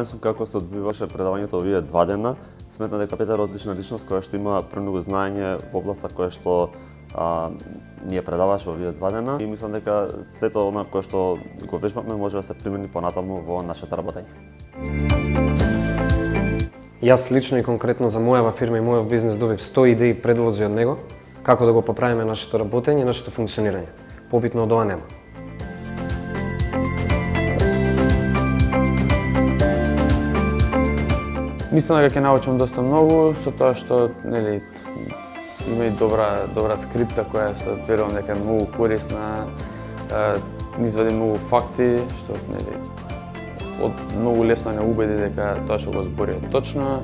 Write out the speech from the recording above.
сум како се одбиваше предавањето овие 2 дена. Сметам дека Петар е одлична личност која што има премногу знаење во областа која што ние предаваше овие 2 дена и мислам дека сето она кое што го вежбавме може да се примени понатаму во нашето работење. Јас лично и конкретно за мојава фирма и мојов бизнес добив 100 идеи и предлози од него како да го поправиме нашето работење и нашето функционирање. Побитно од ова нема. Мислам дека ќе научам доста многу со тоа што нели има и добра скрипта која што верувам дека е многу корисна, ни извади многу факти што нели од многу лесно не убеди дека тоа што го збори е точно.